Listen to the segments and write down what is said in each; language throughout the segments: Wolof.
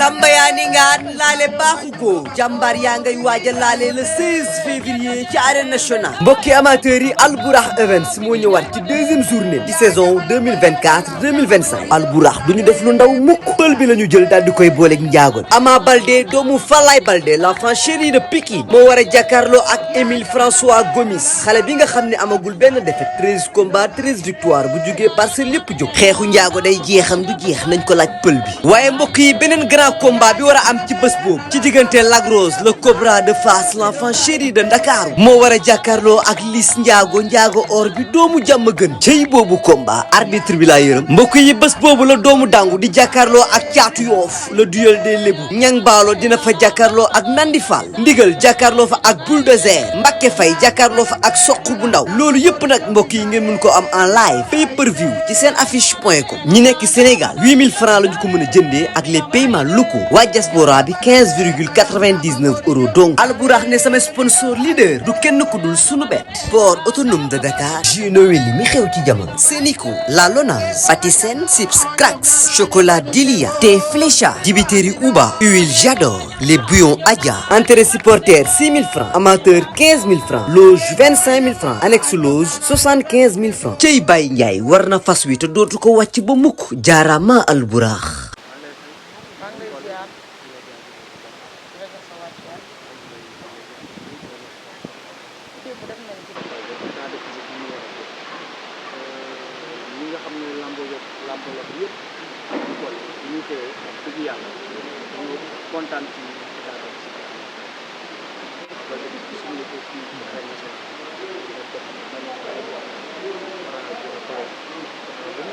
Samba yaa ni ngaan laale baaxu ko jàmbaar yaa ngay waaja laale le 16 février ci arène nationale mbokki amateurs yi Albourakh Events moo ñëwaat ci deuxième journée ci saison 2024-2025 Albourakh du ñu def lu ndaw mukk pël bi la ñu jël daal di koy booleeg njaagoon Ama Baldé doomu Falaye Baldé l'enfant chéri de Pikine moo war a jàkkaarloo ak Émile François Gomis xale bi nga xam ne amagul benn défaite 13 combats 13 victoires bu jugee Parcelles lépp jóg xeexu njaago day jeexam du jeex nañ ko laaj pël bi waaye mbokk yi beneen grand combat bi war a am ci bés boobu ci diggante Lac Rose le Cobra de Fass l'enfant chéri de Ndakaaru moo war a jàkkaarloo ak Liss njaago or bi doomu jàmm gën cey boobu combat arbitre bi laa yërëm mbokk yi bés boobu la doomu dangu di jàkkaarloo ak caatu yoof le duel des lébu ñang baalo dina fa jàkkaarloo ak Nandi Fall ndigal jàkkaarloo fa ak bulldozer Mbacké Faye jàkkaarloo fa ak soq bu ndaw loolu yëpp nag mbokk yi ngeen mun ko am en live pay per view ci seen affiche.com ñi nekk Sénégal 8000 francs lañu ko mën a jëndee ak les paiements locaux waa diaspora bi 15,99 euros donc Albourakh ne sama sponsor leader du kenn ku dul sunu bet port autonome de Dakar jus Noël mi xew ci jamono Sénico La Lonase Patisen Sips Cracks chocolat Dilia thé Flécha dibiteri Uba huile J'adore les bouillons Adja entrée supporter 6000 francs amateur 15000 francs loge 25000 francs annexe loge 75000 francs cey Baye Ndiaye war na fas wi te dootu ko wàcc ba mukk jaarama Albourakh kontaan ci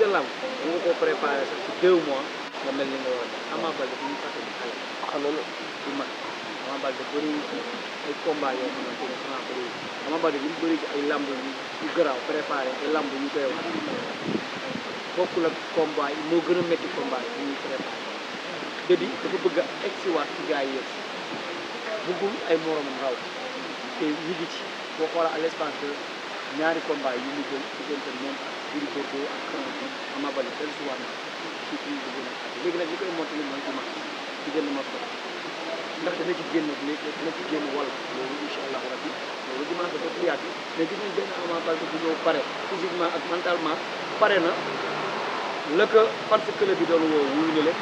lam bu nga ko préparé sax ci 2 mois nga mel ni nga war a Ama Baldé bu ñu fàtte ni xale du mag Ama Baldé bëri ci ay combat yoo xamante ne xanaa bëri Ama Baldé li mu bëri ci ay lamb yu garaaw préparé ay lamb ñu koy wax bokkul ak combat yi moo gën a métti combat yi ñuy préparé dëddi dafa bëgg a egsiwaat ci gars yi yëpp bëggul ay moromam raw te ñu ngi ci boo xoolee à l'espace de ñaari combat yi ñu jël diggante moom ak Gris Bordeaux ak Ama Baldé dellu si waat ci fi ñu gën a àtte léegi nag li koy mottali mooy dimanche ci génn ma ko ndax dana ci génn léegi dana ci génn wala loolu incha allahu rabbi loolu dimanche dafa pliyaat bi mais gis nañ benn Ama Baldé bu ñëw pare physiquement ak mentalement pare na la ko fan sa club bi doon woo wuyu na leen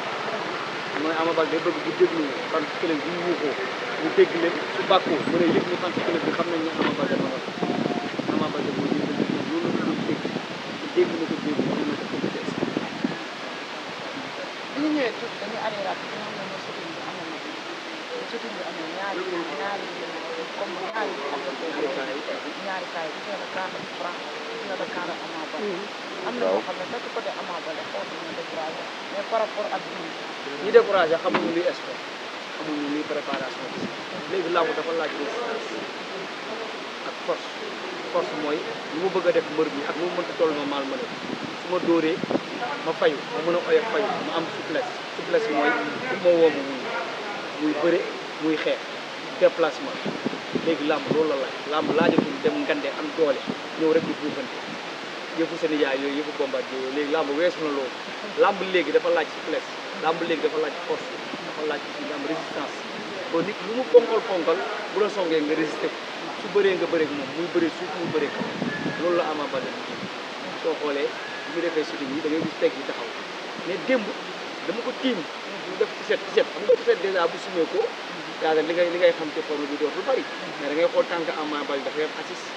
mooy Ama Baldé bëgg bu déglu fan sa club bi ñu wuuxoo mu dégg leen su bàkkoo mën a yëg ni fan sa club bi xam nañ ne Ama Baldé ma Ama Baldé moo yëg loolu la doon dégg dégg na ko dégg na ko des bi ñu ñëwee tuuti dañuy arrière bi nga xam ne mooy shooting bi amoon na shooting bi amee ñaari comme ñaari kaay bi nga la kaara Franc bi nga la kaara Ama Baldé am na ñoo xam ne sax côté Ama Baldé xaw nañu découragé mais par rapport ak ñi découragé xamuñu luy sport xamuñu luy préparation bi léegi làmb dafa laaj résistance ak force mooy lu mu bëgg a def mbër bi ak lu mu mënta toll normal ma def su ma dóoree ma fayu ma mën a oyof fayu ma am souplesse mooy pour ma woo ma muy bëre muy xeex déplacement léegi làmb loolu la laaj làmb laajatul dem ngande am doole ñëw rek di buufante yëfu seen yaay yooyu yëfu bombardier yooyu léegi làmb weesu na loolu làmb léegi dafa laaj souplesse làmb léegi dafa laaj force dafa laaj aussi nga am résistance ba nit lu mu ponkal bu la songee nga résister su bëree nga bëreeg moom muy bëree suuf muy bëree kaw loolu la Ama Baldé soo xoolee bu ñu defee shooting yi da ngay gis teg yi taxaw mais démb dama ko tiim ñu def ci set xam nga ci set dèjà bu sumee ko yaaga li ngay xam ci forme bi dootul bari mais da ngay xool tànk Ama Baldé dafa yor assise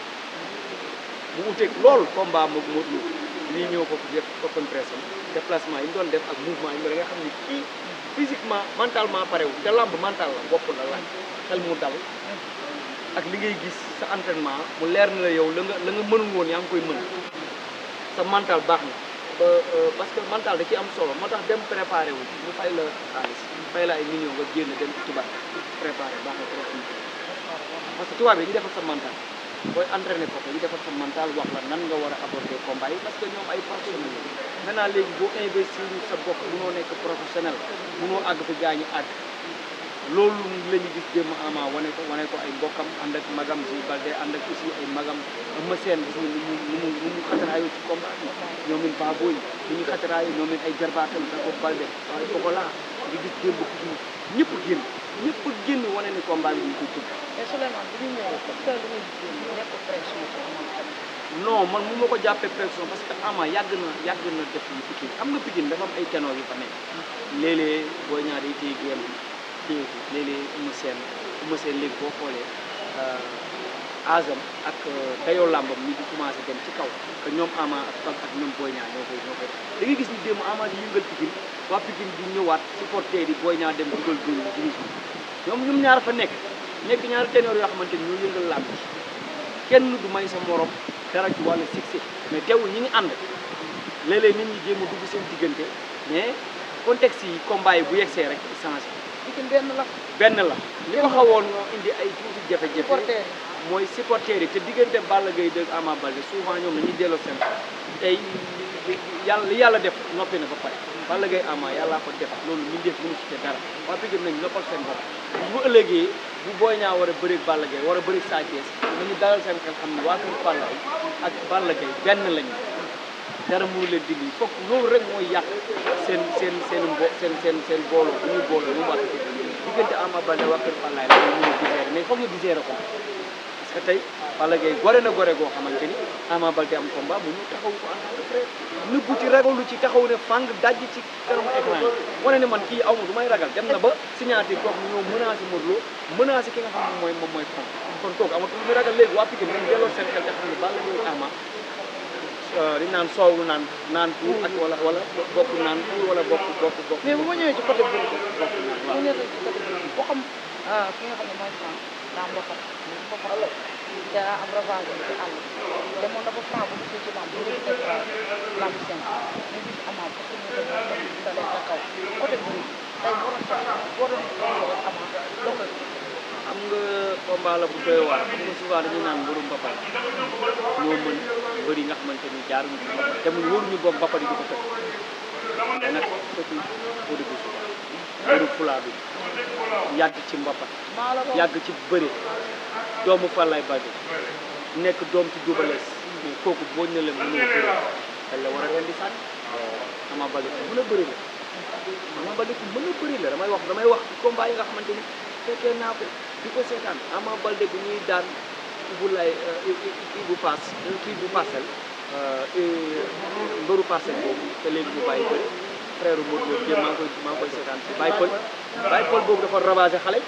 bu uteeg loolu combat moom moo lii ñëw foofu def open press déplacement yi ñu doon def ak mouvement yi da nga xam ni kii physiquement mentalement parewul te lamb mental la bopp la laaj xel mu dal ak li ngay gis sa entraînement mu leer na la yow la nga mënul woon yaa ngi koy mën sa mental baax na parce que mental da ci am solo moo tax dem préparé wu mu fay la xaalis fay la ay millions nga génn dem ci tubaab préparé baax na trop parce que tubaab yi ñu defal sa mental booy entraîné ko ñu defal sa mental wax la nan nga war a aborder combat yi parce que ñoom ay professionnels maintenant léegi boo investir sa bopp mënoo nekk professionnel mënoo àgg fi gaañu àgg loolu la ñu gis démb Ama wane ko ay mbokkam ànd ak magam si Baldé ànd ak aussi ay magam Eumeu Sène gis nga nu mu xataraayu ci combat bi ñoom it Baboy ni ñu xataraayu ñoom it ay jarbaatam Jacob Baldé waaye Pokola nga gis démb Pikine ñëpp génn wane ni combat bi ñu koy tëgg. mais Souleymane bu ñu ñëwee est-ce que lu muy génn nekk pression ci Ama tamit. non man mu ma ko jàppee pression parce que Ama yàgg na def yi Pikine xam nga Pikine dafa am ay ténor yu fa nekk léeg-léeg Boy Niang day téye géem téye ko léeg-léeg Eumeu Sène léegi boo xoolee asam ak dayoo làmbam mi di commencé dem ci kaw que ñoom Ama ak ñoom Boy Niang ñoo koy da ngay gis ni démb Ama di yëngal Pikine waa Pikine di ñëwaat supporter yi Boy Niang dem dugal góor yi ñoom ñaar fa nekk ñaari ténor yoo xamante ni ñoo yëngal làmb ci kenn du may sa morom dara ci wàllu succès mais teewul ñi ngi ànd léeg-léeg nit ñi jéem a dugg seen diggante mais contexte yi combat yi bu yegsee rek changé. Pikine benn la li ko xawoon ñoo indi ay tuuti jafe-jafe mooy supporters yi te diggante Balla Gaye 2 Ama Baldé souvent ñoom dañuy delloo seen tey yàlla def noppi na ba pare Balla Gaye Ama yàllaa ko def loolu ñu def mënu ci te dara waa Pikine nañ noppal seen bopp bu ëllëgee bu Boy Niang war a bëreeg Balla Gaye war a bëreeg Sa Thiès nañu dalal seen xel xam ni waa kër Balla ak Balla Gaye benn lañu dara mënu leen dindi fokk loolu rek mooy yàq seen booloo bu ñuy booloo ñu wax diggante Ama Baldé waa kër Balla la ñu mën a digérer mais foog ñu digérer ko parce que tey Balla Gaye gore na gore goo xamante ni Ama Baldé am combat mu ñu taxaw ko en tant que frère nëbbu ci ragalu ci taxaw ne fang dajj ci kanamu écran yi wane ne man kii aw ma du may ragal dem na ba signature kooku ñoo menacé Modou Lo menacé ki nga xam ne moom mooy fang kon kooku amatul muy ragal léegi waa Pikine nañ delloo seen xel te xam ne Balla Gaye Ama di naan soow naan tuur ak wala bokk naan tuur wala bokk mais bu ma ñëwee ci côté boobu bokk naan bu ma ñëwee ci côté boobu boo xam ki nga xam ne mooy Franc daa mboqat daa am ravage ci àll demoon na ba Franc bu ñu ci lamb bu ñu gisee lamb seen ñu gis Ama parce que ñu dalee sa kaw côté boobu tey waroon Ama loo koy xam nga combat la bu doy waar xam nga souvent dañuy naan mbërum Mbapat ñoo mën mbër yi nga xamante ni jaaruñu ci Mbapat te mu wóoruñu boog Mbapat yi di ko tëj te nag surtout au début mbëru fulaa bi yàgg ci Mbapat yàgg ci bëri doomu Falaye Baldé nekk doom ci Double Less mais kooku boo ñëwee mënoo bëri dañ la war a leen di sànni Ama Baldé ku mën a bëri la Ama Baldé ku mën a bëri la damay wax combat yi nga xamante ni fekkee naa ko di ko seetaan Ama Baldé bu ñuy daan bu parcelle mbëru parcelle boobu te léegi mu bàyyi bëri frère Modou Lo maa ngi koy seetaan si Baye Paul boobu dafa ravagé xale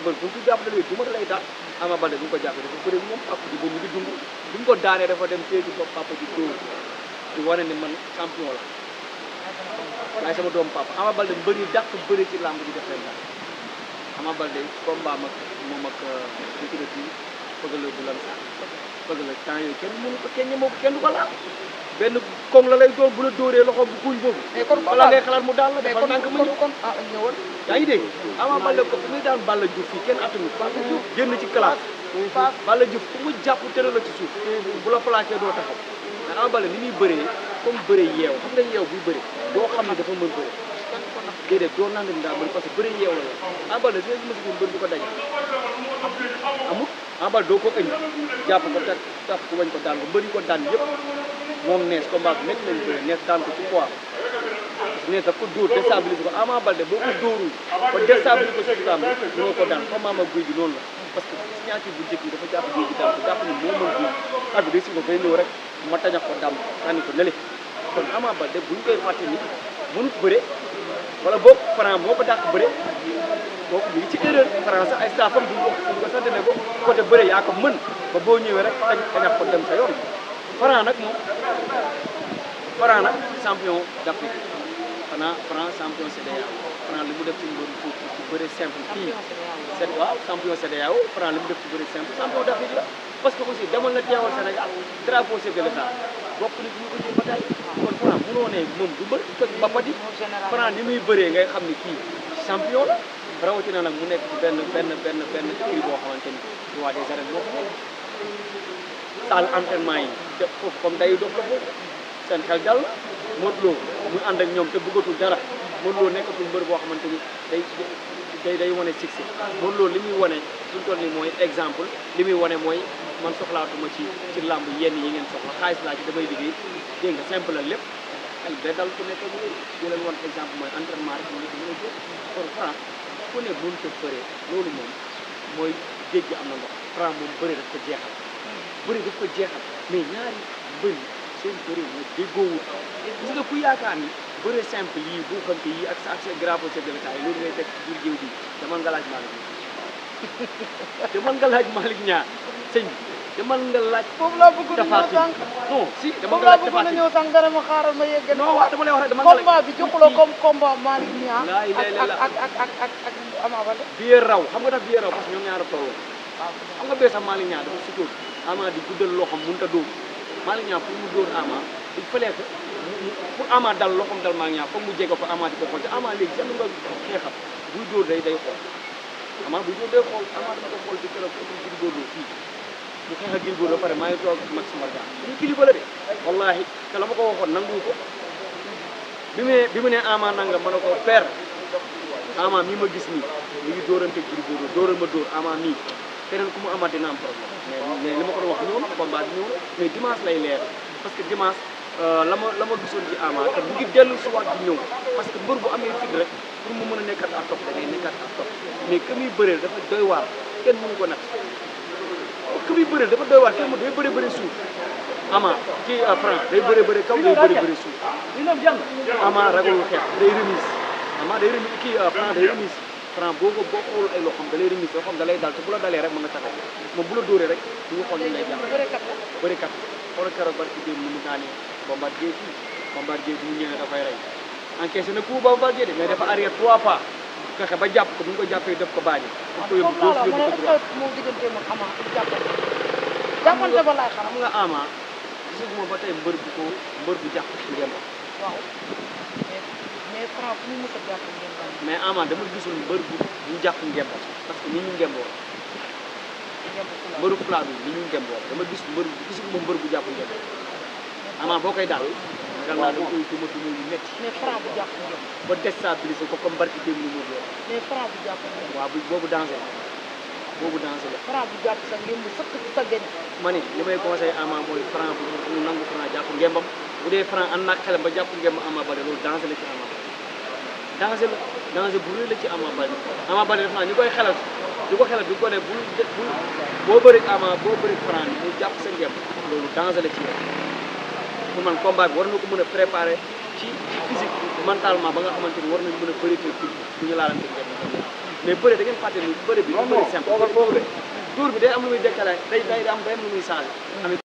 mbër bu ñu ko jàppale du ma lay daal Ama Baldé bu ñu ko jàppale dafa bëri moom papa ji ba mu ngi dund bu ñu ko daanee dafa dem téye ci bopp papa ji dóor di wane ne man champion la waaye sama doomu papa Ama Baldé mbër yi dàq bëri ci làmb ji def leen daal Ama Baldé combat moom ak sécurité Feugeuleu bu lan sax Feugeuleu temps yooyu kenn du ko laal benn koŋ la lay door bu la dóoree loxo bu kuuñ boobu. mais kon wala ngay xalaat mu daal la defal mais nànk ma ñëw kon ñëwal. yaa ngi dégg Ama Baldé ko muy daan Balla Diouf fii kenn attanu Balla Diouf génn ci classe Balla Diouf fu mu jàpp tëral la ci suuf bu la plaqué doo taxaw mais Ama Baldé ni muy bëree comme bëree yeew xam nga yeew buy bëree doo xam ne dafa mën bëree déedéet doo nangam daa bëri parce que bëree yeew la Ama Baldé dina ci mës a mbër bu ko daje amul Ama Baldé doo ko ëññ jàpp ko tàpp ko wañ ko daan ko mbër yi ko daan yëpp moom nees combat bi métti lañu bëree nees daan ko ci poids nees daf ko dóor déstabiliser ko Ama Baldé boo ko dóorul ba déstabiliser ko si daan mënoo ko daan comme Ama Guy gi noonu la parce que signature bu njëkk yi dafa jàpp Guy gi daan ko jàpp ni moo mën Guy ak bi day si ko day ñëw rek ma tañax ko dam sànni ko nële kon Ama Baldé bu ñu koy fàtte ni mënut bëre wala boog Franc moo ko dàq bëre kooku ñu ngi ci erreur Franc sax ay staffam duñ ko sant ne ko côté bëre yaa ko mën ba boo ñëwee rek tañax ko dem sa yoon Franc nag champion d'Afrique Franc champion CEDEAO Franc li mu def ci mbëru ci bëre simple fii waaw champion CEDEAO Franc li mu def ci bëre simple champion d'Afrique la parce que aussi demal na teewal Sénégal drapeau chef de l'État bokk ni ñu ko ci bataille kon Franc mënoo ne moom du mbër toj ba pati Franc ni muy bëree ngay xam ni kii champion la rawatina nag mu nekk ci benn kii boo xamante ni roi des arènes moo ko nekk salle entraînement yi te foofu comme dayu dof la foofu seen xel dal Modou Lo muy ànd ak ñoom te bëggatul dara Modou Lo nekkatul mbër boo xamante ni day wane succès Modou Lo li muy wane suñu toll nii mooy exemple li muy wane mooy man soxlaatuma ci làmb yenn yi ngeen soxla xaalis laa ci damay liggéey dégg nga simple la lépp xel day dal ku nekk ak yooyu di leen wan exemple mooy entraînement rek ñu mën a jël kon Franc ku ne mënut a bëree loolu moom mooy géej gi am na ndox Franc moom bëri daf ko jeexal bëri daf ko jeexal mais ñaari bëri seen bëri moo déggoowul gis nga ku yaakaar ni bëri simple yii buuxante yii ak sa drapeau chef de l'État yi loolu ngay teg ci biir géew bi demal nga laaj Malick demal nga laaj Malick Niang sëñ bi demal nga laaj foofu laa bëgg a ñëw sànq non si demal foofu nga laa laaj bëgg a ñëw sànq dara ma xaaral ma yegg non waaw dama lay wax rek dama nga laaj combat bi joxuloo comme combat Malick Niang laa ilaaha illa ak Ama Baldé biee raw xam nga tax biee raw parce que ñoom ñaar a tolloo xam nga bee sax Malick Niang dafa sutóor Ama di guddal loxom mënut a dóor Malick Niang pour mu dóor Ama il fallait que pour Ama dal loxom dal Malick Niang foog mu jege ko Ama di ko xool te Ama léegi sax nga xeexam buy dóor day xool Ama buy dóor day xool Ama dama ko xool ci keroog pour Gris Bordeaux fii mu xeex ak Gris Bordeaux ba pare maa ngi toog ak Max Mbargane ñu kilifa la de wallahi te la ma ko waxoon nangu ko bi mu ne Ama nanga ma ne ko père Ama mii ma gis nii mi ngi dóorante Gris Bordeaux dóoral ma dóor Ama mii keneen ku mu amaat dina am problème mais li ma ko doon wax ñëw na combat bi ñëw na mais dimanche lay leer parce que dimanche la ma gisoon ci Ama te mu ngi dellu si waat di ñëw parce que mbër bu amee fit rek pour mu mën a nekkat ak topp da ngay nekkat ak topp mais que muy bëreel dafa doy waar kenn mënu ko nat que muy bëreel dafa doy waar kenn mu day bëri suuf Ama kii Franc day bëri kaw day bëri suuf Ama ragalul xeex day remise Ama day remise kii Franc day remise Franc boo xool ay loxoom da lay remise loxoom da lay dal te bu la dalee rek mën nga taxaw moom bu la dóoree rek du nga xool ni lay jàpp bërikat xoolal keroog barki démb ni mu daanee Bombardier fii Bombardier bi mu ñëwee da koy rey encaissé na coup Bombardier de mais dafa arrière 3 pas fexe ba jàpp ko bu ñu ko jàppee def ko baañi pour ko yóbbu gauche yóbbu ko droit moom diggante ma Ama jàppante ba laay xam nga Ama gisaguma ba tey mbër bu jàpp ci ngeen waaw mais Franc fu mu mës a jàpp ngeen mais Ama dama gisul mbër bu jàpp ngembal parce que ni ñu ngemboo mbëru plat bi ni ñu ngemboo dama gisuma mbër bu jàpp ngembal Ama boo koy daal ragal naa da koy duma yu métti mais Franc bu jàpp ngembal ba déstabiliser ko comme barki démb ni mu doon mais Franc bu jàpp ngembal waaw boobu danger la Franc bu jàpp sa ngemb sëkk sa gën ma ni li may conseillé Ama mooy Franc bu nangu Franc jàpp ngembam bu dee Franc ànd naa xelam ba jàpp ngemb Ama Baldé loolu danger la ci Ama Baldé danger bu rëy la ci Ama Baldé Ama Baldé def naa ñu koy xelal di ko ko ne boo bëri Ama boo bëri Franc ni mu jàpp sa ngemb loolu danger la ci yow pour man combat bi war na ko mën a préparer ci physique mentalement ba nga xamante ni war nañu mën a bëri kii bu ñu laalante ngemb mais bëri da ngeen fàtte ni bëri bi du bëri simple dóor bi day am lu muy décalé day am lu muy changé